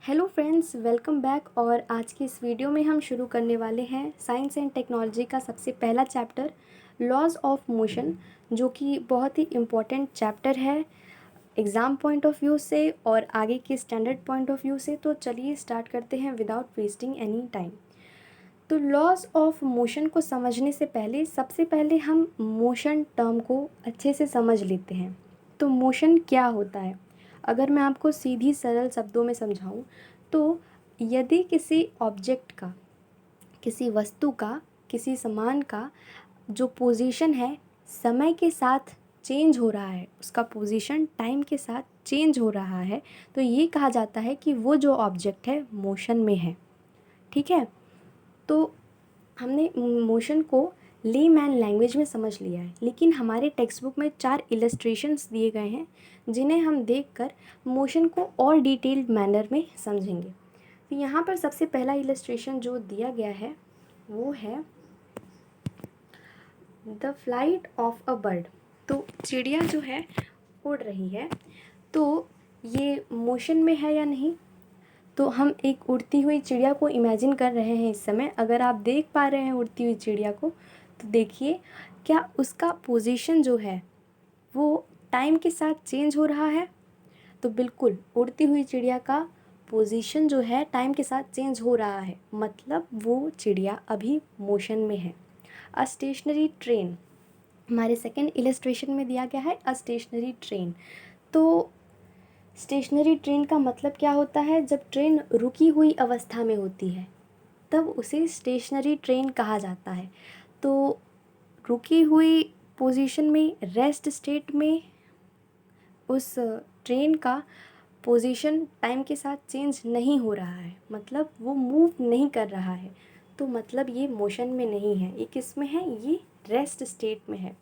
Hello friends, welcome back. और आज की इस वीडियो में हम शुरू करने वाले हैं साइंस एंड टेक्नोलॉजी का सबसे पहला चैप्टर लॉज ऑफ मोशन, जो कि बहुत ही इम्पॉर्टेंट चैप्टर है एग्ज़ाम पॉइंट ऑफ व्यू से और आगे के स्टैंडर्ड पॉइंट ऑफ व्यू से। तो चलिए स्टार्ट करते हैं विदाउट वेस्टिंग एनी टाइम। तो लॉज ऑफ मोशन को समझने से पहले सबसे पहले हम मोशन टर्म को अच्छे से समझ लेते हैं। तो मोशन क्या होता है, अगर मैं आपको सीधी सरल शब्दों में समझाऊं तो यदि किसी ऑब्जेक्ट का, किसी वस्तु का, किसी सामान का जो पोजीशन है समय के साथ चेंज हो रहा है, उसका पोजीशन टाइम के साथ चेंज हो रहा है, तो ये कहा जाता है कि वो जो ऑब्जेक्ट है मोशन में है। ठीक है, तो हमने मोशन को लेमैन लैंग्वेज में समझ लिया है, लेकिन हमारे टेक्स्ट बुक में 4 इलस्ट्रेशंस दिए गए हैं जिन्हें हम देखकर मोशन को और डिटेल्ड मैनर में समझेंगे। तो यहाँ पर सबसे पहला इलस्ट्रेशन जो दिया गया है वो है the flight of a bird. तो चिड़िया जो है उड़ रही है, तो ये मोशन में है या नहीं। तो हम एक उड़ती हुई चिड़िया को इमेजिन कर रहे हैं इस समय। अगर आप देख पा रहे हैं उड़ती हुई चिड़िया को, तो देखिए क्या उसका पोजीशन जो है वो टाइम के साथ चेंज हो रहा है। तो बिल्कुल उड़ती हुई चिड़िया का पोजीशन जो है टाइम के साथ चेंज हो रहा है, मतलब वो चिड़िया अभी मोशन में है। अ स्टेशनरी ट्रेन हमारे सेकेंड इलस्ट्रेशन में दिया गया है, अ स्टेशनरी ट्रेन। तो स्टेशनरी ट्रेन का मतलब क्या होता है, जब ट्रेन रुकी हुई अवस्था में होती है तब उसे स्टेशनरी ट्रेन कहा जाता है। तो रुकी हुई पोजीशन में, रेस्ट स्टेट में उस ट्रेन का पोजीशन टाइम के साथ चेंज नहीं हो रहा है, मतलब वो मूव नहीं कर रहा है, तो मतलब ये मोशन में नहीं है। ये किस में है, ये रेस्ट स्टेट में है।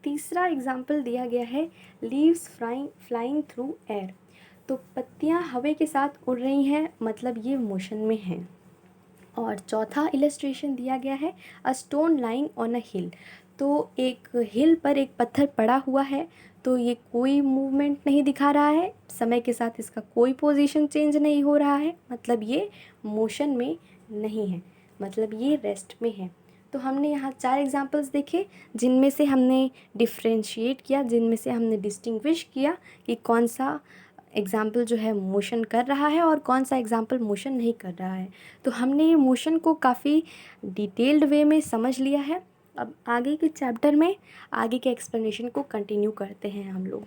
तीसरा एग्जाम्पल दिया गया है लीव्स फ्लाइंग थ्रू एयर। तो पत्तियाँ हवा के साथ उड़ रही हैं, मतलब ये मोशन में हैं। और चौथा इलस्ट्रेशन दिया गया है a stone lying on a hill. तो एक हिल पर एक पत्थर पड़ा हुआ है, तो ये कोई मूवमेंट नहीं दिखा रहा है, समय के साथ इसका कोई पोजीशन चेंज नहीं हो रहा है, मतलब ये मोशन में नहीं है, मतलब ये रेस्ट में है। तो हमने यहाँ 4 एग्जांपल्स देखे जिनमें से हमने डिफ्रेंशिएट किया, जिनमें से हमने डिस्टिंग्विश किया कि कौन सा एग्ज़ाम्पल जो है मोशन कर रहा है और कौन सा एग्ज़ाम्पल मोशन नहीं कर रहा है। तो हमने ये मोशन को काफ़ी डिटेल्ड वे में समझ लिया है। अब आगे के चैप्टर में आगे के एक्सप्लेनेशन को कंटिन्यू करते हैं हम लोग।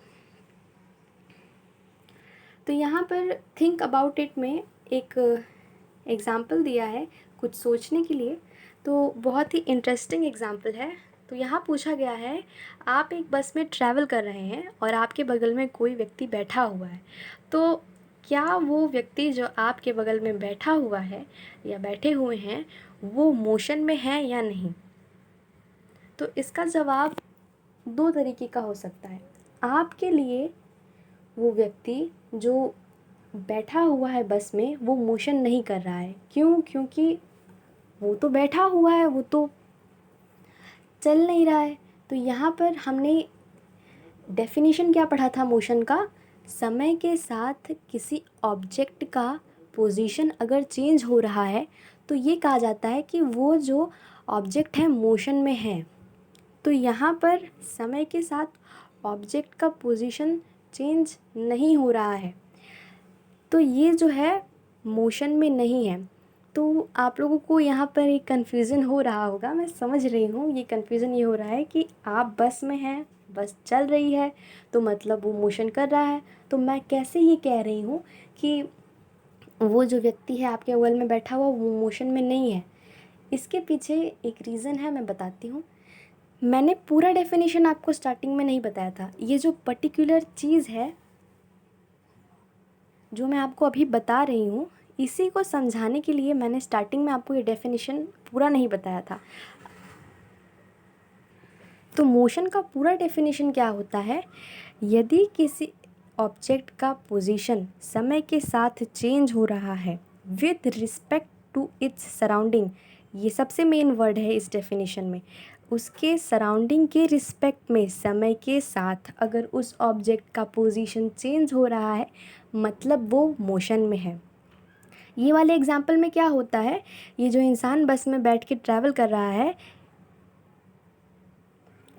तो यहाँ पर थिंक अबाउट इट में एक एग्ज़ाम्पल दिया है कुछ सोचने के लिए, तो बहुत ही इंटरेस्टिंग एग्ज़ाम्पल है। तो यहाँ पूछा गया है, आप एक बस में ट्रैवल कर रहे हैं और आपके बगल में कोई व्यक्ति बैठा हुआ है, तो क्या वो व्यक्ति जो आपके बगल में बैठा हुआ है या बैठे हुए हैं वो मोशन में है या नहीं। तो इसका जवाब 2 तरीके का हो सकता है। आपके लिए वो व्यक्ति जो बैठा हुआ है बस में वो मोशन नहीं कर रहा है, क्यों? क्योंकि वो तो बैठा हुआ है, वो तो चल नहीं रहा है। तो यहाँ पर हमने डेफिनेशन क्या पढ़ा था मोशन का, समय के साथ किसी ऑब्जेक्ट का पोजीशन अगर चेंज हो रहा है तो ये कहा जाता है कि वो जो ऑब्जेक्ट है मोशन में है। तो यहाँ पर समय के साथ ऑब्जेक्ट का पोजीशन चेंज नहीं हो रहा है, तो ये जो है मोशन में नहीं है। तो आप लोगों को यहाँ पर एक कन्फ्यूज़न हो रहा होगा, मैं समझ रही हूँ। ये कन्फ्यूज़न ये हो रहा है कि आप बस में हैं, बस चल रही है, तो मतलब वो मोशन कर रहा है, तो मैं कैसे ये कह रही हूँ कि वो जो व्यक्ति है आपके बगल में बैठा हुआ वो मोशन में नहीं है। इसके पीछे एक रीज़न है, मैं बताती हूँ। मैंने पूरा डेफिनेशन आपको स्टार्टिंग में नहीं बताया था। ये जो पर्टिकुलर चीज़ है जो मैं आपको अभी बता रही हूँ, इसी को समझाने के लिए मैंने स्टार्टिंग में आपको ये डेफिनेशन पूरा नहीं बताया था। तो मोशन का पूरा डेफिनेशन क्या होता है, यदि किसी ऑब्जेक्ट का पोजीशन समय के साथ चेंज हो रहा है with respect to its surrounding, ये सबसे मेन वर्ड है इस डेफिनेशन में, उसके सराउंडिंग के रिस्पेक्ट में समय के साथ अगर उस ऑब्जेक्ट का पोजीशन चेंज हो रहा है, मतलब वो मोशन में है। ये वाले एग्जाम्पल में क्या होता है, ये जो इंसान बस में बैठ के ट्रैवल कर रहा है,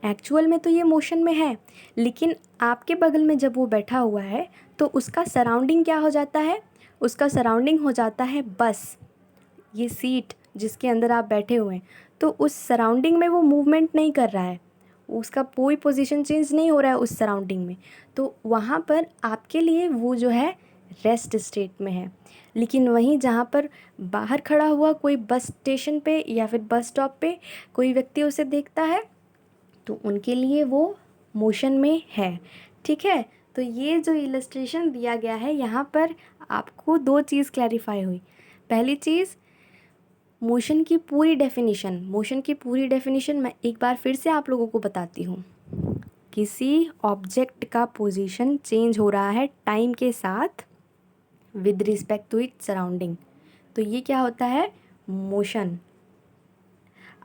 एक्चुअल में तो ये मोशन में है, लेकिन आपके बगल में जब वो बैठा हुआ है तो उसका सराउंडिंग क्या हो जाता है, उसका सराउंडिंग हो जाता है बस, ये सीट जिसके अंदर आप बैठे हुए हैं। तो उस सराउंडिंग में वो मूवमेंट नहीं कर रहा है, उसका कोई पोजीशन चेंज नहीं हो रहा है उस सराउंडिंग में, तो वहाँ पर आपके लिए वो जो है रेस्ट स्टेट में है। लेकिन वहीं जहाँ पर बाहर खड़ा हुआ कोई बस स्टेशन पे या फिर बस स्टॉप पे कोई व्यक्ति उसे देखता है तो उनके लिए वो मोशन में है। ठीक है, तो ये जो इलस्ट्रेशन दिया गया है यहाँ पर आपको दो चीज़ क्लैरिफाई हुई। पहली चीज़, मोशन की पूरी डेफिनेशन मैं एक बार फिर से आप लोगों को बताती हूँ। किसी ऑब्जेक्ट का पोजीशन चेंज हो रहा है टाइम के साथ with respect to its surrounding, तो ये क्या होता है, मोशन।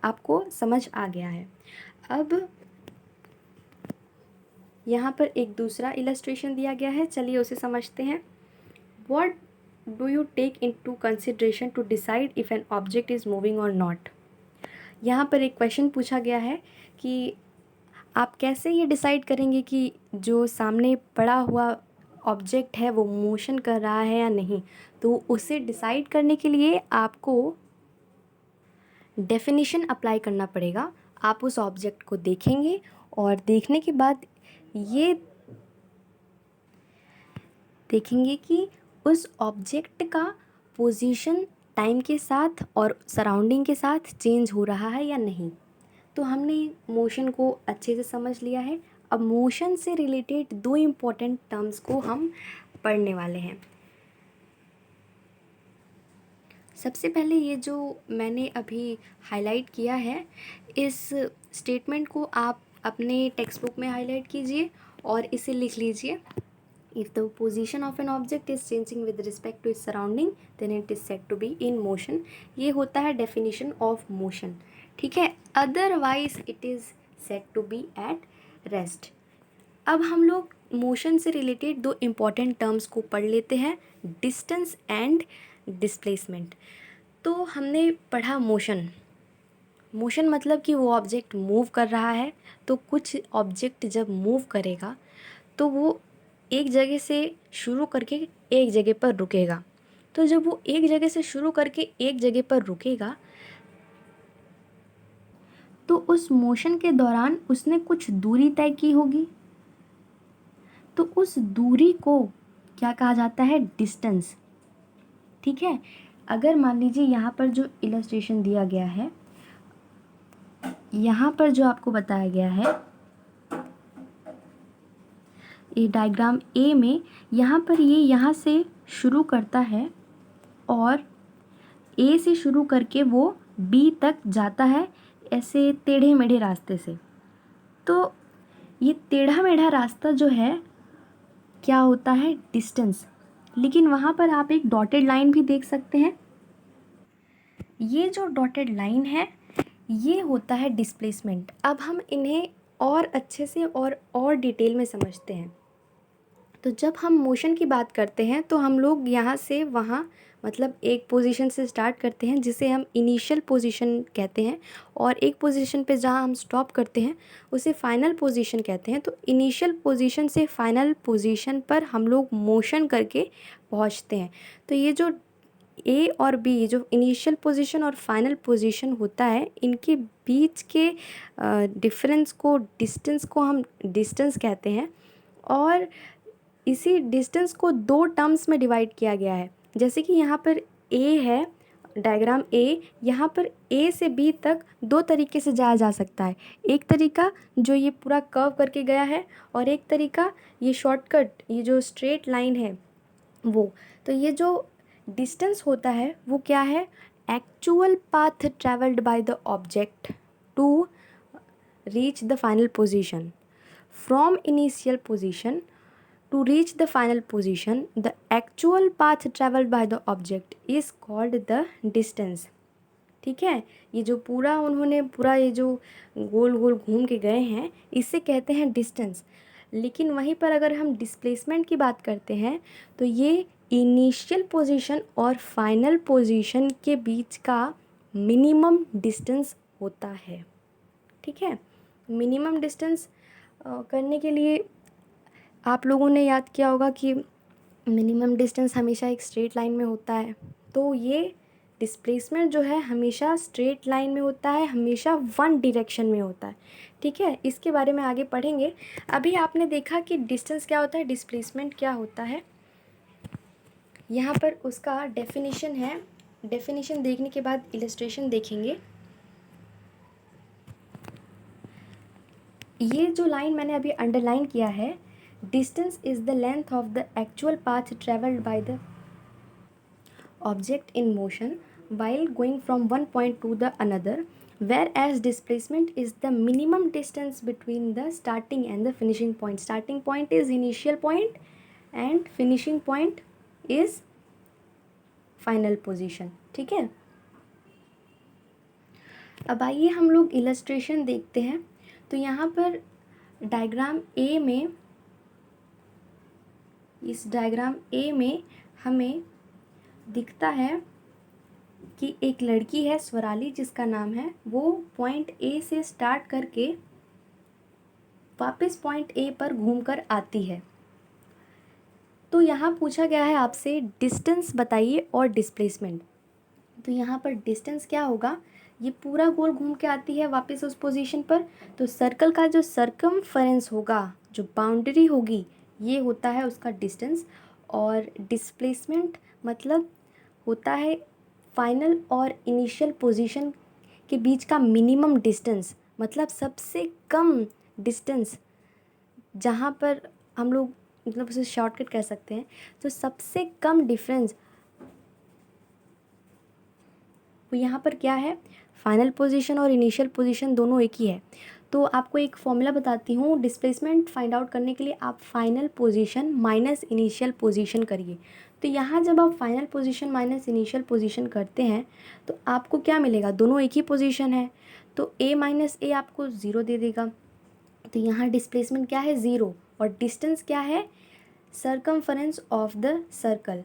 आपको समझ आ गया है। अब यहाँ पर एक दूसरा इलस्ट्रेशन दिया गया है, चलिए उसे समझते हैं। What do you take into consideration to decide if an object is moving or not? यहाँ पर एक क्वेश्चन पूछा गया है कि आप कैसे ये डिसाइड करेंगे कि जो सामने पड़ा हुआ ऑब्जेक्ट है वो मोशन कर रहा है या नहीं। तो उसे डिसाइड करने के लिए आपको डेफिनेशन अप्लाई करना पड़ेगा। आप उस ऑब्जेक्ट को देखेंगे और देखने के बाद ये देखेंगे कि उस ऑब्जेक्ट का पोजीशन टाइम के साथ और सराउंडिंग के साथ चेंज हो रहा है या नहीं। तो हमने मोशन को अच्छे से समझ लिया है। अब मोशन से रिलेटेड दो इम्पोर्टेंट टर्म्स को हम पढ़ने वाले हैं। सबसे पहले ये जो मैंने अभी हाईलाइट किया है, इस स्टेटमेंट को आप अपने टेक्स्ट बुक में हाईलाइट कीजिए और इसे लिख लीजिए। If the position of an object is changing with respect to its surrounding, then it is said to be in motion. ये होता है definition of motion, ठीक है। Otherwise it is said to be at rest. अब हम लोग motion से related दो इम्पॉर्टेंट टर्म्स को पढ़ लेते हैं, डिस्टेंस एंड डिस्प्लेसमेंट। तो हमने पढ़ा मोशन मतलब कि वो ऑब्जेक्ट मूव कर रहा है। तो कुछ ऑब्जेक्ट जब मूव करेगा तो वो एक जगह से शुरू करके एक जगह पर रुकेगा। तो जब वो एक जगह से शुरू करके एक जगह पर रुकेगा तो उस मोशन के दौरान उसने कुछ दूरी तय की होगी। तो उस दूरी को क्या कहा जाता है, डिस्टेंस। ठीक है, अगर मान लीजिए यहाँ पर जो इलस्ट्रेशन दिया गया है, यहाँ पर जो आपको बताया गया है, ये डायग्राम ए में यहाँ पर ये यहाँ से शुरू करता है और ए से शुरू करके वो बी तक जाता है ऐसे टेढ़े मेढ़े रास्ते से। तो ये टेढ़ा मेढ़ा रास्ता जो है क्या होता है, डिस्टेंस। लेकिन वहाँ पर आप एक डॉटेड लाइन भी देख सकते हैं। ये जो डॉटेड लाइन है ये होता है डिस्प्लेसमेंट। अब हम इन्हें और अच्छे से और डिटेल में समझते हैं। तो जब हम मोशन की बात करते हैं तो हम लोग यहाँ से वहाँ मतलब एक पोजीशन से स्टार्ट करते हैं जिसे हम इनिशियल पोजीशन कहते हैं, और एक पोजीशन पे जहाँ हम स्टॉप करते हैं उसे फाइनल पोजीशन कहते हैं। तो इनिशियल पोजीशन से फाइनल पोजीशन पर हम लोग मोशन करके पहुँचते हैं। तो ये जो ए और बी, जो इनिशियल पोजीशन और फाइनल पोजीशन होता है, इनके बीच के डिफरेंस को, डिस्टेंस को हम डिस्टेंस कहते हैं। और इसी डिस्टेंस को दो टर्म्स में डिवाइड किया गया है। जैसे कि यहाँ पर ए है, डायग्राम ए, यहाँ पर ए से बी तक दो तरीके से जाया जा सकता है। एक तरीका जो ये पूरा कर्व करके गया है, और एक तरीका ये शॉर्टकट, ये जो स्ट्रेट लाइन है वो। तो ये जो डिस्टेंस होता है वो क्या है, actual path travelled by the object to reach the final position. From initial position to reach the final position, the actual path traveled by the object is called the distance। ठीक है, ये जो पूरा उन्होंने पूरा ये जो गोल गोल घूम के गए हैं इसे कहते हैं डिस्टेंस। लेकिन वहीं पर अगर हम डिस्प्लेसमेंट की बात करते हैं तो ये इनिशियल पोजीशन और फाइनल पोजीशन के बीच का मिनिमम डिस्टेंस होता है। ठीक है, मिनिमम डिस्टेंस करने के लिए आप लोगों ने याद किया होगा कि मिनिमम डिस्टेंस हमेशा एक स्ट्रेट लाइन में होता है। तो ये डिस्प्लेसमेंट जो है हमेशा स्ट्रेट लाइन में होता है, हमेशा वन डायरेक्शन में होता है। ठीक है, इसके बारे में आगे पढ़ेंगे। अभी आपने देखा कि डिस्टेंस क्या होता है, डिस्प्लेसमेंट क्या होता है। यहाँ पर उसका डेफिनेशन है। डेफिनेशन देखने के बाद इलस्ट्रेशन देखेंगे। ये जो लाइन मैंने अभी अंडरलाइन किया है, distance is the length of the actual path travelled by the object in motion while going from one point to the another, whereas displacement is the minimum distance between the starting and the finishing point. Starting point is initial point and finishing point is final position. ठीक है, अब आइए हम लोग illustration देखते हैं। तो यहाँ पर डायग्राम ए में, इस डायग्राम ए में हमें दिखता है कि एक लड़की है स्वराली जिसका नाम है, वो पॉइंट ए से स्टार्ट करके वापस पॉइंट ए पर घूमकर आती है। तो यहाँ पूछा गया है आपसे डिस्टेंस बताइए और डिस्प्लेसमेंट। तो यहाँ पर डिस्टेंस क्या होगा, ये पूरा गोल घूम के आती है वापस उस पोजीशन पर, तो सर्कल का जो सर्कमफरेंस होगा, जो बाउंड्री होगी, ये होता है उसका डिस्टेंस। और डिस्प्लेसमेंट मतलब होता है फाइनल और इनिशियल पोजीशन के बीच का मिनिमम डिस्टेंस, मतलब सबसे कम डिस्टेंस जहाँ पर हम लोग मतलब उसे शॉर्टकट कह सकते हैं। तो सबसे कम डिफरेंस वो यहाँ पर क्या है, फाइनल पोजीशन और इनिशियल पोजीशन दोनों एक ही है। तो आपको एक फॉर्मूला बताती हूँ, डिस्प्लेसमेंट फाइंड आउट करने के लिए आप final position minus initial position करिए। तो यहाँ जब आप final position minus initial position करते हैं तो आपको क्या मिलेगा, दोनों एक ही पोजीशन है, तो a माइनस ए आपको ज़ीरो दे देगा। तो यहाँ डिस्प्लेसमेंट क्या है, ज़ीरो, और डिस्टेंस क्या है, सर्कमफरेंस ऑफ द सर्कल।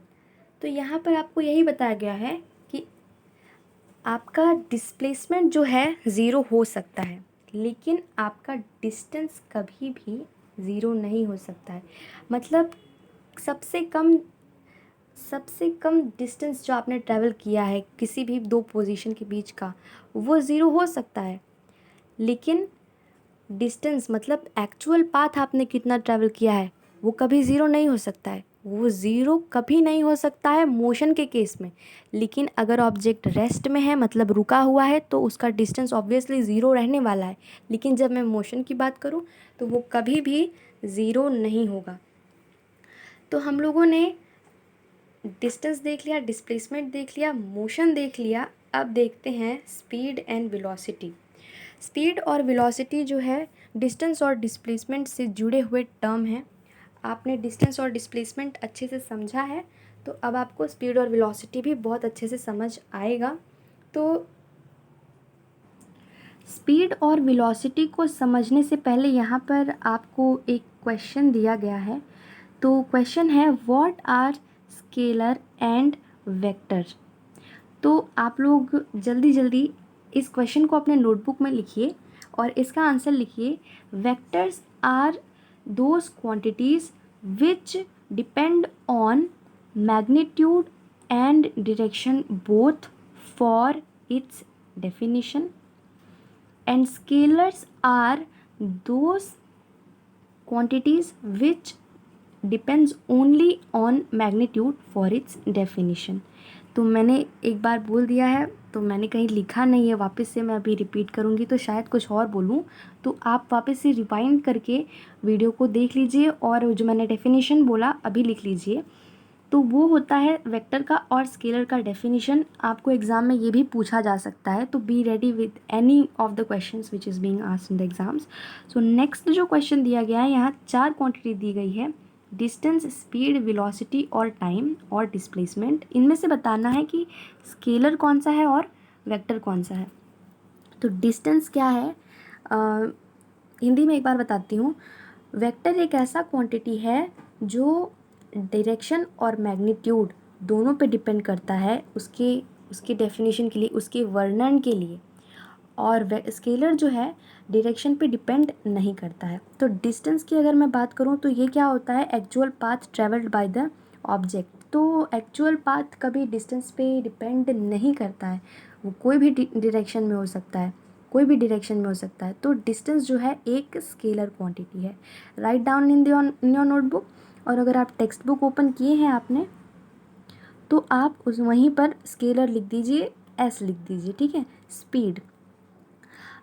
तो यहाँ पर आपको यही बताया गया है कि आपका डिस्प्लेसमेंट जो है ज़ीरो हो सकता है, लेकिन आपका डिस्टेंस कभी भी ज़ीरो नहीं हो सकता है। मतलब सबसे कम डिस्टेंस जो आपने ट्रैवल किया है किसी भी दो पोजीशन के बीच का, वो ज़ीरो हो सकता है, लेकिन डिस्टेंस मतलब एक्चुअल पाथ आपने कितना ट्रैवल किया है वो कभी ज़ीरो नहीं हो सकता है। वो ज़ीरो कभी नहीं हो सकता है मोशन के केस में, लेकिन अगर ऑब्जेक्ट रेस्ट में है मतलब रुका हुआ है तो उसका डिस्टेंस ऑब्वियसली ज़ीरो रहने वाला है। लेकिन जब मैं मोशन की बात करूँ तो वो कभी भी ज़ीरो नहीं होगा। तो हम लोगों ने डिस्टेंस देख लिया, डिस्प्लेसमेंट देख लिया, मोशन देख लिया। अब देखते हैं स्पीड एंड वेलोसिटी। स्पीड और वेलोसिटी जो है डिस्टेंस और डिस्प्लेसमेंट से जुड़े हुए टर्म हैं। आपने डिस्टेंस और डिस्प्लेसमेंट अच्छे से समझा है तो अब आपको स्पीड और वेलोसिटी भी बहुत अच्छे से समझ आएगा। तो स्पीड और वेलोसिटी को समझने से पहले यहाँ पर आपको एक क्वेश्चन दिया गया है। तो क्वेश्चन है what are scalar and vector. तो आप लोग जल्दी जल्दी इस क्वेश्चन को अपने नोटबुक में लिखिए और इसका आंसर लिखिए। Vectors are those quantities which depend on magnitude and direction both for its definition, and scalars are those quantities which depends only on magnitude for its definition। तो मैंने एक बार बोल दिया है तो मैंने कहीं लिखा नहीं है, वापस से मैं अभी रिपीट करूँगी तो शायद कुछ और बोलूँ, तो आप वापस से रिवाइंड करके वीडियो को देख लीजिए और जो मैंने डेफिनेशन बोला अभी लिख लीजिए। तो वो होता है वेक्टर का और स्केलर का डेफिनेशन। आपको एग्ज़ाम में ये भी पूछा जा सकता है, तो be ready with any of the questions which is being asked in the exams. So next जो क्वेश्चन दिया गया है, यहाँ 4 क्वांटिटी दी गई है, डिस्टेंस, स्पीड, वेलोसिटी और टाइम और डिस्प्लेसमेंट। इनमें से बताना है कि स्केलर कौन सा है और वेक्टर कौन सा है। तो डिस्टेंस क्या है, हिंदी में एक बार बताती हूँ। वेक्टर एक ऐसा क्वांटिटी है जो डायरेक्शन और मैग्नीट्यूड दोनों पे डिपेंड करता है उसके डेफिनेशन के लिए, उसके वर्णन के लिए, और स्केलर जो है डायरेक्शन पे डिपेंड नहीं करता है। तो डिस्टेंस की अगर मैं बात करूँ तो ये क्या होता है, actual path travelled by the object. तो एक्चुअल पाथ कभी डिस्टेंस पे डिपेंड नहीं करता है, वो कोई भी डायरेक्शन में हो सकता है, कोई भी डायरेक्शन में हो सकता है। तो डिस्टेंस जो है एक स्केलर क्वांटिटी है। Write down in your notebook, और अगर आप टेक्स्ट बुक ओपन किए हैं आपने तो आप उस वहीं पर स्केलर लिख दीजिए, एस लिख दीजिए, ठीक है। स्पीड,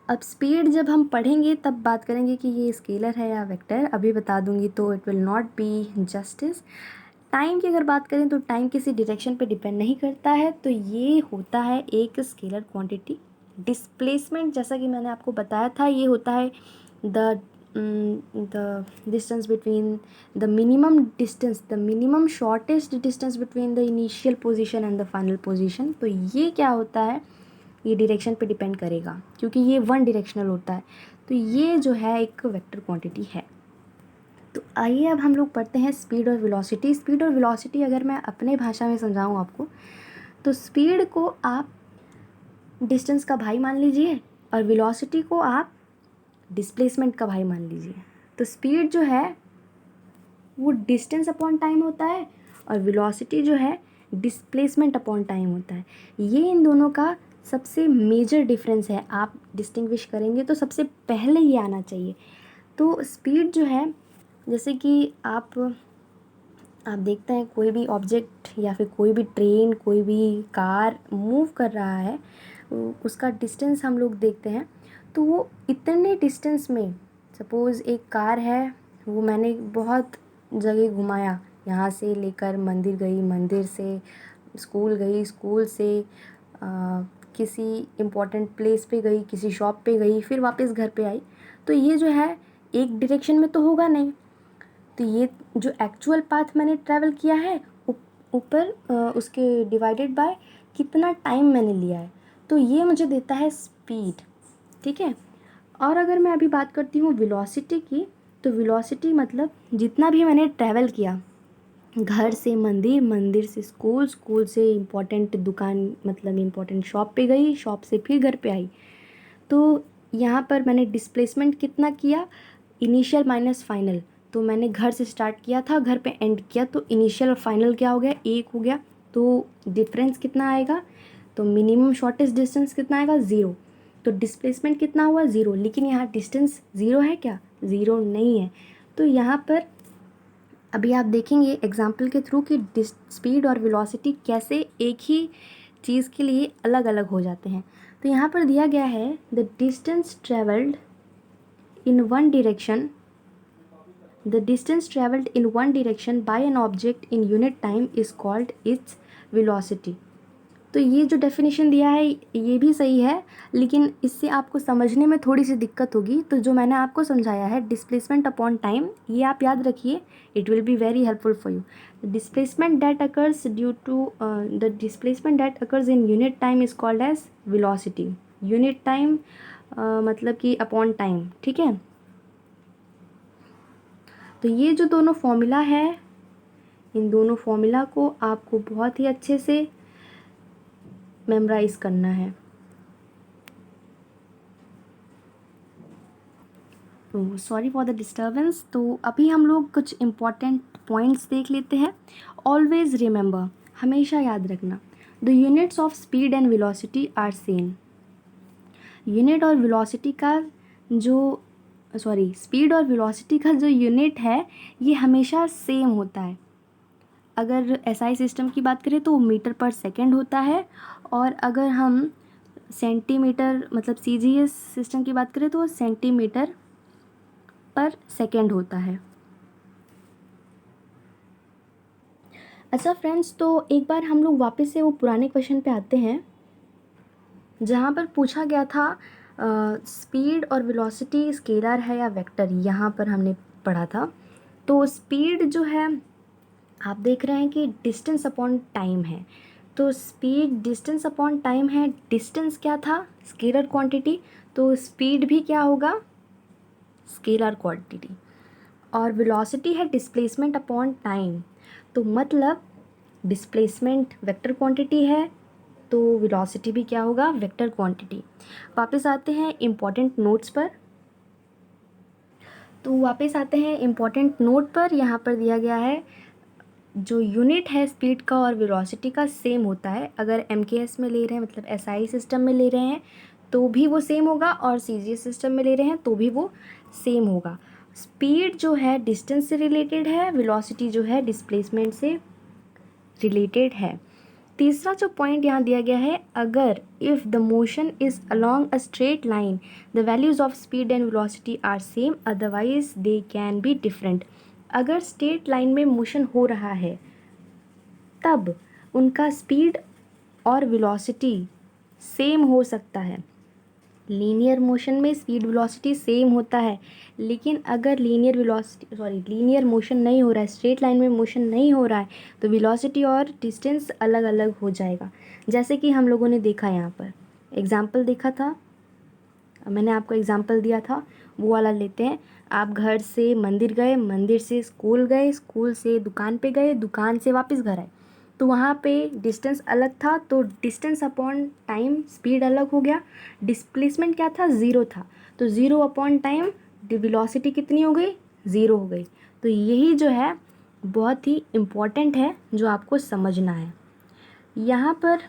अब स्पीड जब हम पढ़ेंगे तब बात करेंगे कि ये स्केलर है या वेक्टर, अभी बता दूंगी तो it will not be justice. Time की अगर बात करें तो टाइम किसी डायरेक्शन पे डिपेंड नहीं करता है, तो ये होता है एक स्केलर क्वांटिटी। डिस्प्लेसमेंट, जैसा कि मैंने आपको बताया था, ये होता है the distance between the minimum shortest distance between the initial position and the final position. तो ये क्या होता है, ये डायरेक्शन पे डिपेंड करेगा क्योंकि ये वन डायरेक्शनल होता है। तो ये जो है एक वेक्टर क्वांटिटी है। तो आइए अब हम लोग पढ़ते हैं स्पीड और वेलोसिटी। स्पीड और वेलोसिटी अगर मैं अपने भाषा में समझाऊँ आपको, तो स्पीड को आप डिस्टेंस का भाई मान लीजिए और वेलोसिटी को आप डिस्प्लेसमेंट का भाई मान लीजिए। तो स्पीड जो है वो डिस्टेंस अपॉन टाइम होता है और वेलोसिटी जो है डिस्प्लेसमेंट अपॉन टाइम होता है। ये इन दोनों का सबसे मेजर डिफरेंस है। आप डिस्टिंग्विश करेंगे तो सबसे पहले ये आना चाहिए। तो स्पीड जो है, जैसे कि आप देखते हैं कोई भी ऑब्जेक्ट या फिर कोई भी ट्रेन, कोई भी कार मूव कर रहा है, उसका डिस्टेंस हम लोग देखते हैं तो वो इतने डिस्टेंस में, सपोज़ एक कार है, वो मैंने बहुत जगह घुमाया, यहाँ से लेकर मंदिर गई, मंदिर से स्कूल गई, स्कूल से किसी इम्पोर्टेंट प्लेस पे गई, किसी शॉप पे गई, फिर वापस घर पे आई। तो ये जो है एक डायरेक्शन में तो होगा नहीं। तो ये जो एक्चुअल पाथ मैंने ट्रैवल किया है ऊपर उसके डिवाइडेड बाय कितना टाइम मैंने लिया है, तो ये मुझे देता है स्पीड, ठीक है। और अगर मैं अभी बात करती हूँ वेलोसिटी की, तो वेलोसिटी मतलब जितना भी मैंने ट्रैवल किया, घर से मंदिर, मंदिर से स्कूल, स्कूल से इम्पोर्टेंट दुकान मतलब इम्पोर्टेंट शॉप पे गई, शॉप से फिर घर पे आई, तो यहाँ पर मैंने डिस्प्लेसमेंट कितना किया, इनिशियल माइनस फाइनल। तो मैंने घर से स्टार्ट किया था, घर पे एंड किया, तो इनिशियल और फाइनल क्या हो गया, एक हो गया। तो डिफरेंस कितना आएगा, तो मिनिमम शॉर्टेस्ट डिस्टेंस कितना आएगा, ज़ीरो। तो डिस्प्लेसमेंट कितना हुआ, ज़ीरो। लेकिन यहाँ डिस्टेंस ज़ीरो है क्या, ज़ीरो नहीं है। तो यहाँ पर अभी आप देखेंगे एग्जाम्पल के थ्रू कि स्पीड और वेलोसिटी कैसे एक ही चीज़ के लिए अलग अलग हो जाते हैं। तो यहाँ पर दिया गया है the distance travelled in one direction, the distance traveled in one direction by an object in unit time is called its velocity। तो ये जो डेफिनेशन दिया है ये भी सही है, लेकिन इससे आपको समझने में थोड़ी सी दिक्कत होगी। तो जो मैंने आपको समझाया है डिस्प्लेसमेंट अपॉन टाइम, ये आप याद रखिए, it will be very helpful for you. Displacement that occurs due to the displacement that occurs in unit time is called as velocity. Unit time मतलब कि अपॉन टाइम, ठीक है। तो ये जो दोनों फॉर्मूला है, इन दोनों फॉर्मूला को आपको बहुत ही अच्छे से मेमोराइज करना है। तो सॉरी फॉर द डिस्टर्बेंस। तो अभी हम लोग कुछ इम्पॉर्टेंट पॉइंट्स देख लेते हैं। ऑलवेज रिमेंबर, हमेशा याद रखना, the units of speed and velocity are same. Unit और वेलोसिटी का जो स्पीड और वेलोसिटी का जो यूनिट है ये हमेशा सेम होता है। अगर एसआई सिस्टम की बात करें तो वो मीटर पर सेकंड होता है, और अगर हम सेंटीमीटर मतलब सीजीएस सिस्टम की बात करें तो वो सेंटीमीटर पर सेकंड होता है। अच्छा फ्रेंड्स, तो एक बार हम लोग वापस से वो पुराने क्वेश्चन पे आते हैं जहाँ पर पूछा गया था स्पीड और वेलोसिटी स्केलर है या वेक्टर, यहाँ पर हमने पढ़ा था। तो स्पीड जो है आप देख रहे हैं कि डिस्टेंस अपॉन टाइम है, तो स्पीड डिस्टेंस अपॉन टाइम है। डिस्टेंस क्या था, स्केलर क्वांटिटी, तो स्पीड भी क्या होगा, स्केलर क्वांटिटी। और वेलोसिटी है डिस्प्लेसमेंट अपॉन टाइम, तो मतलब डिस्प्लेसमेंट वेक्टर क्वांटिटी है तो वेलोसिटी भी क्या होगा, वेक्टर क्वांटिटी। वापस आते हैं इम्पॉर्टेंट नोट्स पर। यहाँ पर दिया गया है जो यूनिट है स्पीड का और वेलोसिटी का सेम होता है। अगर MKS में ले रहे हैं मतलब SI सिस्टम में ले रहे हैं तो भी वो सेम होगा, और CGS सिस्टम में ले रहे हैं तो भी वो सेम होगा। स्पीड जो है डिस्टेंस से रिलेटेड है, वेलोसिटी जो है डिस्प्लेसमेंट से रिलेटेड है। तीसरा जो पॉइंट यहाँ दिया गया है, अगर if the motion is along a straight line the values of speed and velocity are same otherwise they can be different. अगर स्ट्रेट लाइन में मोशन हो रहा है तब उनका स्पीड और वेलोसिटी सेम हो सकता है। लीनियर मोशन में स्पीड वेलोसिटी सेम होता है, लेकिन अगर लीनियर मोशन नहीं हो रहा है, स्ट्रेट लाइन में मोशन नहीं हो रहा है, तो वेलोसिटी और डिस्टेंस अलग अलग हो जाएगा। जैसे कि हम लोगों ने देखा यहाँ पर एग्जाम्पल देखा था, मैंने आपको एग्जाम्पल दिया था, वो वाला लेते हैं। आप घर से मंदिर गए, मंदिर से स्कूल गए, स्कूल से दुकान पे गए, दुकान से वापस घर आए, तो वहाँ पे डिस्टेंस अलग था, तो डिस्टेंस अपॉन टाइम स्पीड अलग हो गया। डिस्प्लेसमेंट क्या था, ज़ीरो था, तो ज़ीरो अपॉन टाइम वेलोसिटी कितनी हो गई, ज़ीरो हो गई। तो यही जो है बहुत ही इम्पॉर्टेंट है जो आपको समझना है। यहाँ पर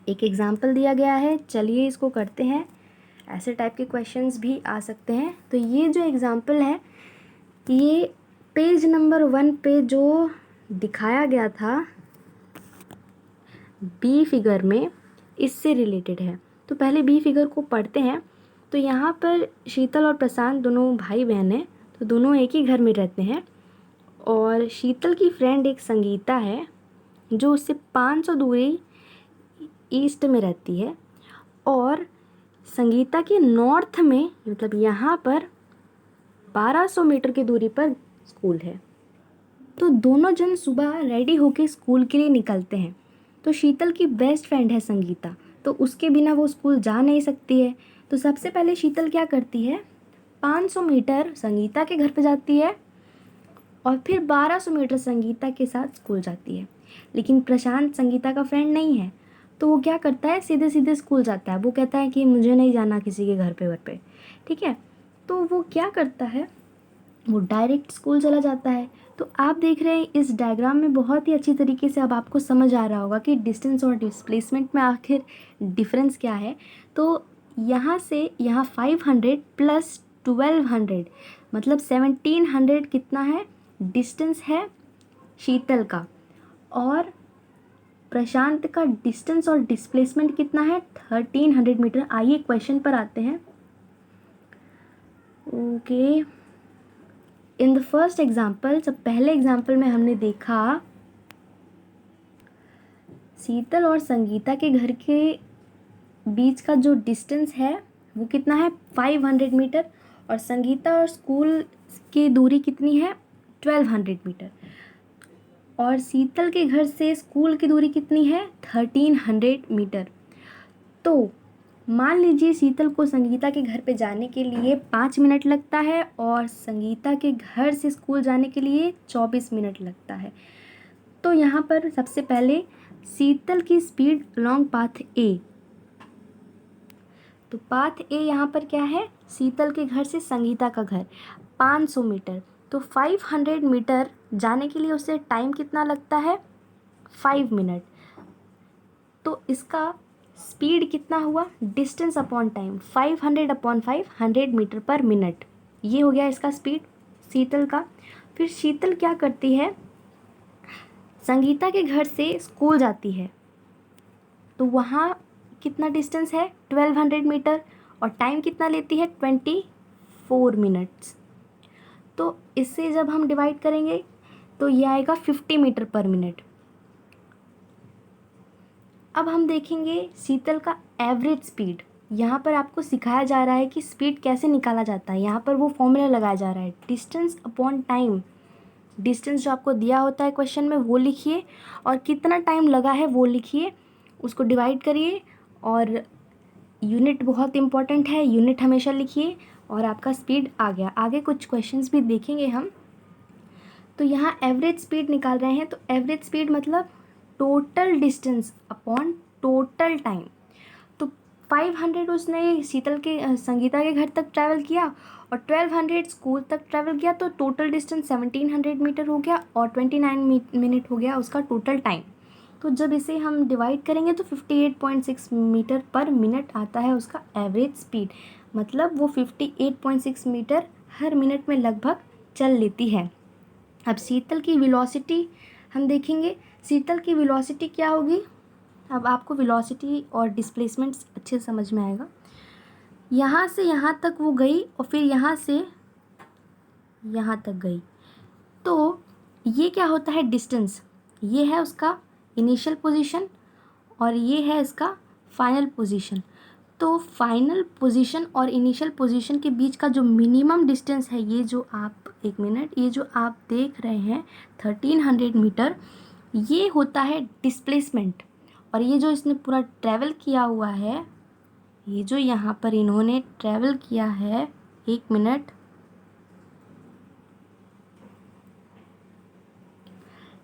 एक एग्ज़ाम्पल दिया गया है, चलिए इसको करते हैं। ऐसे टाइप के क्वेश्चंस भी आ सकते हैं। तो ये जो एग्ज़ाम्पल है ये पेज नंबर 1 पे जो दिखाया गया था बी फिगर में, इससे रिलेटेड है। तो पहले बी फिगर को पढ़ते हैं। तो यहाँ पर शीतल और प्रशांत दोनों भाई बहन हैं, तो दोनों एक ही घर में रहते हैं, और शीतल की फ्रेंड एक संगीता है जो उससे 500 दूरी ईस्ट में रहती है, और संगीता के नॉर्थ में मतलब यहाँ पर 1200 मीटर की दूरी पर स्कूल है। तो दोनों जन सुबह रेडी होके स्कूल के लिए निकलते हैं। तो शीतल की बेस्ट फ्रेंड है संगीता, तो उसके बिना वो स्कूल जा नहीं सकती है। तो सबसे पहले शीतल क्या करती है, 500 मीटर संगीता के घर पे जाती है और फिर 1200 मीटर संगीता के साथ स्कूल जाती है। लेकिन प्रशांत संगीता का फ्रेंड नहीं है, तो वो क्या करता है, सीधे सीधे स्कूल जाता है। वो कहता है कि मुझे नहीं जाना किसी के घर पे, ठीक है। तो वो क्या करता है, वो डायरेक्ट स्कूल चला जाता है। तो आप देख रहे हैं इस डायग्राम में बहुत ही अच्छी तरीके से अब आपको समझ आ रहा होगा कि डिस्टेंस और डिस्प्लेसमेंट में आखिर डिफरेंस क्या है। तो यहाँ से यहाँ 500 प्लस 1200 मतलब 1700 कितना है, डिस्टेंस है शीतल का, और प्रशांत का डिस्टेंस और डिस्प्लेसमेंट कितना है, 1300 मीटर। आइए क्वेश्चन पर आते हैं। Okay, in the first example, जब पहले एग्जाम्पल में हमने देखा शीतल और संगीता के घर के बीच का जो डिस्टेंस है वो कितना है, 500 मीटर, और संगीता और स्कूल की दूरी कितनी है, 1200 मीटर, और शीतल के घर से स्कूल की दूरी कितनी है, 1300 मीटर। तो मान लीजिए शीतल को संगीता के घर पे जाने के लिए 5 मिनट लगता है और संगीता के घर से स्कूल जाने के लिए 24 मिनट लगता है। तो यहाँ पर सबसे पहले शीतल की स्पीड लॉन्ग पाथ ए, तो पाथ ए यहाँ पर क्या है, शीतल के घर से संगीता का घर 500 मीटर, तो 500 मीटर जाने के लिए उसे टाइम कितना लगता है, 5 मिनट। तो इसका स्पीड कितना हुआ, distance upon time, 500 upon 5 100 metre per minute, ये हो गया इसका स्पीड शीतल का। फिर शीतल क्या करती है, संगीता के घर से स्कूल जाती है, तो वहाँ कितना डिस्टेंस है, 1200 मीटर, और टाइम कितना लेती है, 24 मिनट्स। तो इससे जब हम डिवाइड करेंगे तो ये आएगा 50 मीटर पर मिनट। अब हम देखेंगे शीतल का एवरेज स्पीड। यहाँ पर आपको सिखाया जा रहा है कि स्पीड कैसे निकाला जाता है। यहाँ पर वो फॉर्मूला लगाया जा रहा है, डिस्टेंस अपॉन टाइम। डिस्टेंस जो आपको दिया होता है क्वेश्चन में वो लिखिए, और कितना टाइम लगा है वो लिखिए, उसको डिवाइड करिए, और यूनिट बहुत इंपॉर्टेंट है, यूनिट हमेशा लिखिए, और आपका स्पीड आ गया। आगे कुछ क्वेश्चंस भी देखेंगे हम। तो यहाँ एवरेज स्पीड निकाल रहे हैं, तो एवरेज स्पीड मतलब total distance upon total time. तो 500 उसने शीतल के संगीता के घर तक ट्रैवल किया और 1200 स्कूल तक ट्रैवल किया, तो टोटल डिस्टेंस 1700 मीटर हो गया और 29 मिनट हो गया उसका टोटल टाइम। तो जब इसे हम डिवाइड करेंगे तो 58.6 मीटर पर मिनट आता है उसका एवरेज स्पीड, मतलब वो 58.6 मीटर हर मिनट में लगभग चल लेती है। अब शीतल की वेलोसिटी हम देखेंगे, शीतल की वेलोसिटी क्या होगी। अब आपको वेलोसिटी और डिस्प्लेसमेंट अच्छे से समझ में आएगा। यहाँ से यहाँ तक वो गई और फिर यहाँ से यहाँ तक गई, तो ये क्या होता है डिस्टेंस, ये है उसका इनिशियल पोजीशन और ये है इसका फाइनल पोजीशन। तो फाइनल पोजीशन और इनिशियल पोजीशन के बीच का जो मिनिमम डिस्टेंस है, ये जो आप एक मिनट, ये जो आप देख रहे हैं 1300 मीटर, ये होता है डिस्प्लेसमेंट। और ये जो इसने पूरा ट्रैवल किया हुआ है, ये जो यहाँ पर इन्होंने ट्रैवल किया है, एक मिनट,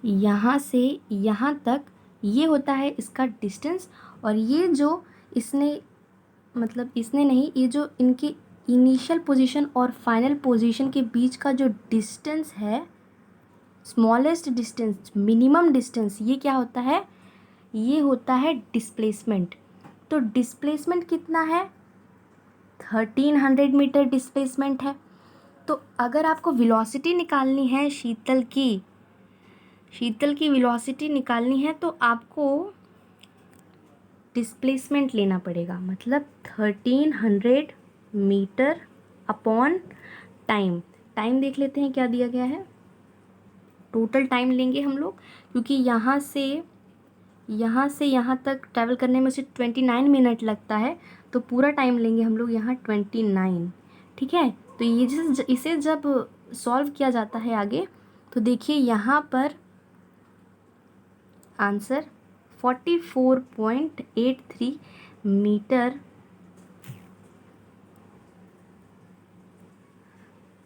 यहाँ से यहाँ तक, ये होता है इसका डिस्टेंस। और ये जो इसने, मतलब इसने नहीं, ये जो इनकी इनिशियल पोजीशन और फाइनल पोजीशन के बीच का जो डिस्टेंस है, स्मॉलेस्ट डिस्टेंस, मिनिमम डिस्टेंस, ये क्या होता है, ये होता है डिस्प्लेसमेंट। तो डिस्प्लेसमेंट कितना है, 1300 मीटर डिस्प्लेसमेंट है। तो अगर आपको वेलोसिटी निकालनी है शीतल की वेलोसिटी निकालनी है, तो आपको डिस्प्लेसमेंट लेना पड़ेगा, मतलब 1300 मीटर अपॉन टाइम। टाइम देख लेते हैं क्या दिया गया है, टोटल टाइम लेंगे हम लोग, क्योंकि यहाँ से यहाँ तक ट्रैवल करने में उसे 29 मिनट लगता है, तो पूरा टाइम लेंगे हम लोग यहाँ 29। ठीक है, तो ये इसे जब सॉल्व किया जाता है आगे, तो देखिए यहाँ पर आंसर 44.83 मीटर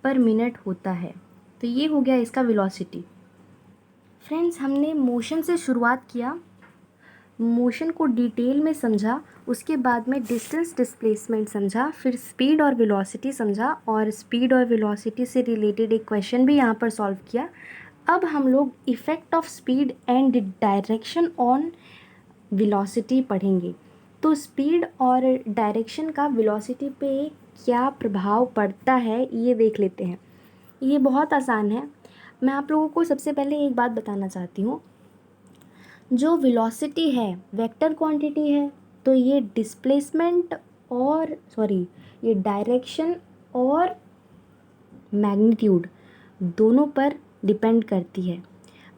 पर मिनट होता है। तो ये हो गया इसका वेलोसिटी। फ्रेंड्स, हमने मोशन से शुरुआत किया, मोशन को डिटेल में समझा, उसके बाद में डिस्टेंस डिस्प्लेसमेंट समझा, फिर स्पीड और वेलोसिटी समझा, और स्पीड और वेलोसिटी से रिलेटेड एक क्वेश्चन भी यहाँ पर सॉल्व किया। अब हम लोग effect of speed and direction on velocity पढ़ेंगे। तो स्पीड और डायरेक्शन का वेलोसिटी पे क्या प्रभाव पड़ता है, ये देख लेते हैं। ये बहुत आसान है। मैं आप लोगों को सबसे पहले एक बात बताना चाहती हूँ, जो वेलोसिटी है वेक्टर क्वांटिटी है, तो ये डिस्प्लेसमेंट और ये डायरेक्शन और मैग्नीट्यूड दोनों पर डिपेंड करती है।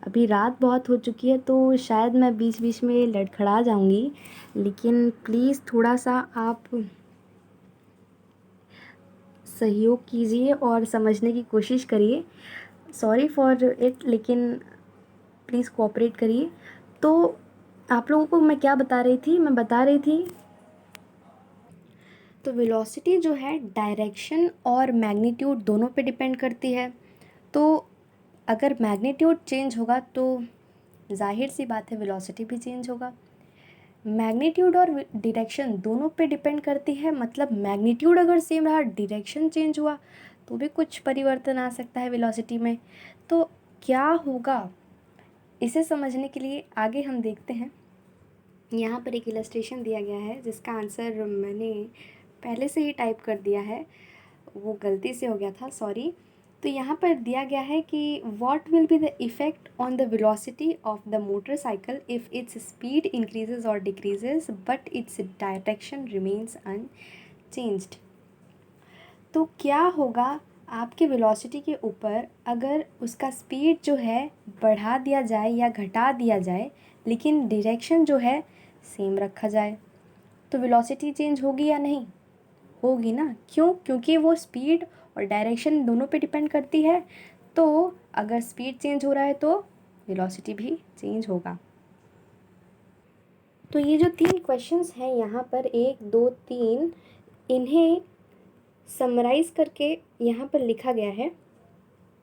अभी रात बहुत हो चुकी है, तो शायद मैं बीच बीच में लड़खड़ा जाऊंगी, लेकिन प्लीज़ थोड़ा सा आप सहयोग कीजिए और समझने की कोशिश करिए। सॉरी फॉर इट, लेकिन प्लीज़ कोऑपरेट करिए। तो आप लोगों को मैं क्या बता रही थी, तो वेलोसिटी जो है डायरेक्शन और मैग्नीट्यूड दोनों पे डिपेंड करती है। तो अगर मैग्नीट्यूड चेंज होगा तो जाहिर सी बात है वेलोसिटी भी चेंज होगा। मैग्नीट्यूड और डायरेक्शन दोनों पे डिपेंड करती है, मतलब मैग्नीट्यूड अगर सेम रहा, डायरेक्शन चेंज हुआ, तो भी कुछ परिवर्तन आ सकता है वेलोसिटी में। तो क्या होगा, इसे समझने के लिए आगे हम देखते हैं। यहाँ पर एक इलस्ट्रेशन दिया गया है जिसका आंसर मैंने पहले से ही टाइप कर दिया है, वो गलती से हो गया था, सॉरी। तो यहाँ पर दिया गया है कि what will be the effect on the velocity of the motorcycle if its speed increases और decreases but its direction remains unchanged. तो क्या होगा आपके वेलोसिटी के ऊपर अगर उसका स्पीड जो है बढ़ा दिया जाए या घटा दिया जाए, लेकिन डायरेक्शन जो है सेम रखा जाए, तो वेलोसिटी चेंज होगी या नहीं? होगी ना। क्यों? क्योंकि वो स्पीड और डायरेक्शन दोनों पे डिपेंड करती है। तो अगर स्पीड चेंज हो रहा है तो वेलोसिटी भी चेंज होगा। तो ये जो 3 क्वेश्चंस हैं यहाँ पर 1, 2, 3, इन्हें समराइज़ करके यहाँ पर लिखा गया है।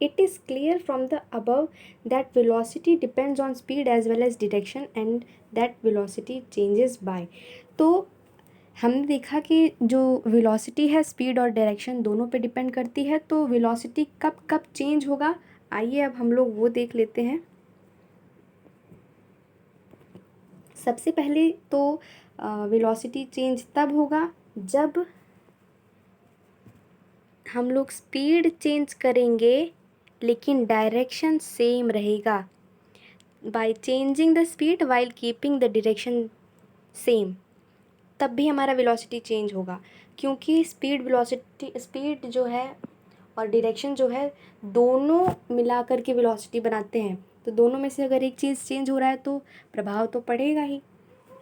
It is clear from the above that velocity depends on speed as well as direction and that velocity changes by. तो हमने देखा कि जो वेलोसिटी है स्पीड और डायरेक्शन दोनों पे डिपेंड करती है, तो वेलोसिटी कब कब चेंज होगा, आइए अब हम लोग वो देख लेते हैं। सबसे पहले तो वेलोसिटी चेंज तब होगा जब हम लोग स्पीड चेंज करेंगे लेकिन डायरेक्शन सेम रहेगा। By changing the speed while keeping the direction same, तब भी हमारा वेलोसिटी चेंज होगा, क्योंकि स्पीड जो है और डायरेक्शन जो है दोनों मिला कर के वेलोसिटी बनाते हैं। तो दोनों में से अगर एक चीज़ चेंज हो रहा है तो प्रभाव तो पड़ेगा ही।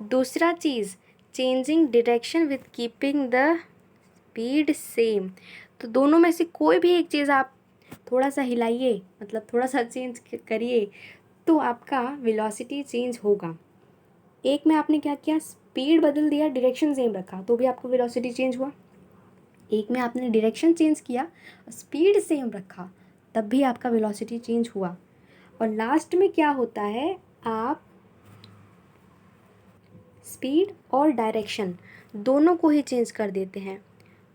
दूसरा चीज़, changing direction with keeping the speed same, तो दोनों में से कोई भी एक चीज़ आप थोड़ा सा हिलाइए, मतलब थोड़ा सा चेंज करिए, तो आपका वेलोसिटी चेंज होगा। एक में आपने क्या किया, स्पीड बदल दिया, डायरेक्शन सेम रखा, तो भी आपको वेलोसिटी चेंज हुआ। एक में आपने डायरेक्शन चेंज किया, स्पीड सेम रखा, तब भी आपका वेलोसिटी चेंज हुआ। और लास्ट में क्या होता है, आप स्पीड और डायरेक्शन दोनों को ही चेंज कर देते हैं,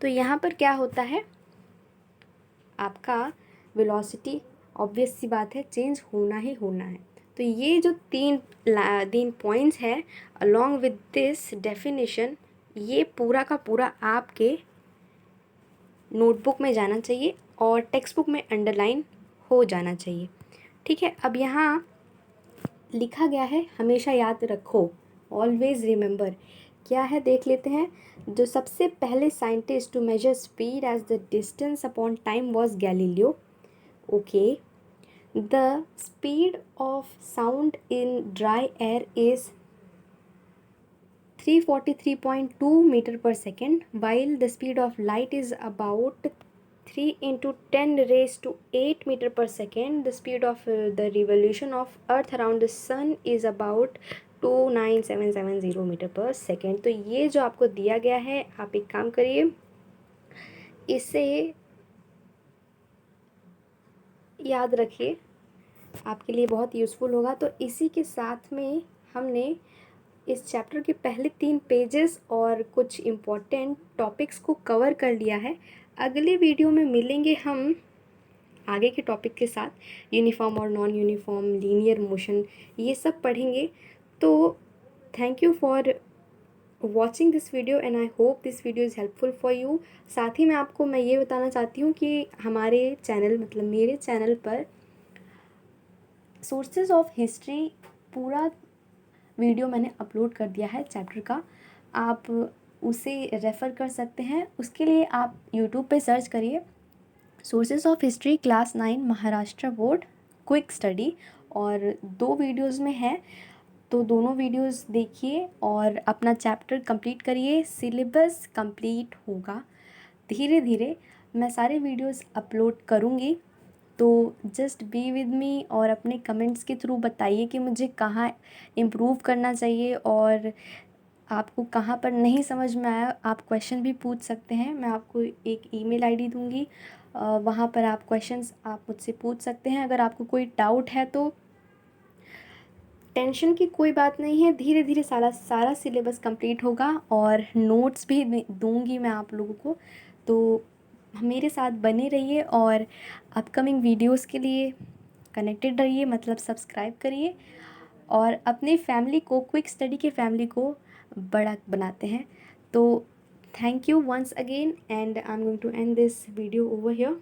तो यहाँ पर क्या होता है, आपका वेलोसिटी ऑब्वियस सी बात है चेंज होना ही होना है। तो ये जो तीन पॉइंट्स है अलॉन्ग विद दिस डेफिनेशन, ये पूरा का पूरा आपके नोटबुक में जाना चाहिए और टेक्स्ट बुक में अंडरलाइन हो जाना चाहिए। ठीक है, अब यहाँ लिखा गया है हमेशा याद रखो, ऑलवेज रिमेंबर, क्या है देख लेते हैं। जो सबसे पहले scientist to measure speed as the distance upon time was Galileo. Okay, the speed of sound in dry air is 343.2 meter per second, while the speed of light is about 3 into 10 raised to 8 meter per second. The speed of the revolution of earth around the sun is about 29770 meter per second. तो ये जो आपको दिया गया है, आप एक काम करिए, इसे याद रखिए, आपके लिए बहुत यूज़फुल होगा। तो इसी के साथ में हमने इस चैप्टर के पहले 3 पेजेस और कुछ इम्पोर्टेंट टॉपिक्स को कवर कर लिया है। अगले वीडियो में मिलेंगे हम आगे के टॉपिक के साथ, यूनिफॉर्म और नॉन यूनिफॉर्म, लीनियर मोशन, ये सब पढ़ेंगे। तो thank you for watching this video and I hope this video is helpful for you. साथ ही में आपको मैं ये बताना चाहती हूँ कि हमारे चैनल, मतलब मेरे चैनल पर सोर्सेज ऑफ हिस्ट्री पूरा वीडियो मैंने अपलोड कर दिया है चैप्टर का, आप उसे रेफ़र कर सकते हैं। उसके लिए आप यूट्यूब पे सर्च करिए sources of history class 9 Maharashtra board quick study, और 2 वीडियोस में है, तो दोनों वीडियोस देखिए और अपना चैप्टर कंप्लीट करिए। सिलेबस कंप्लीट होगा धीरे धीरे, मैं सारे वीडियोस अपलोड करूँगी, तो जस्ट बी विद मी और अपने कमेंट्स के थ्रू बताइए कि मुझे कहाँ इम्प्रूव करना चाहिए और आपको कहाँ पर नहीं समझ में आया। आप क्वेश्चन भी पूछ सकते हैं, मैं आपको एक ईमेल आईडी दूँगी, वहाँ पर आप क्वेश्चंस आप मुझसे पूछ सकते हैं। अगर आपको कोई डाउट है तो टेंशन की कोई बात नहीं है, धीरे धीरे सारा सिलेबस कंप्लीट होगा और नोट्स भी दूँगी मैं आप लोगों को। तो मेरे साथ बने रहिए और अपकमिंग वीडियोस के लिए कनेक्टेड रहिए, मतलब सब्सक्राइब करिए और अपने फैमिली को, क्विक स्टडी के फैमिली को बड़ा बनाते हैं। तो thank you once again and I am going to end this video over here.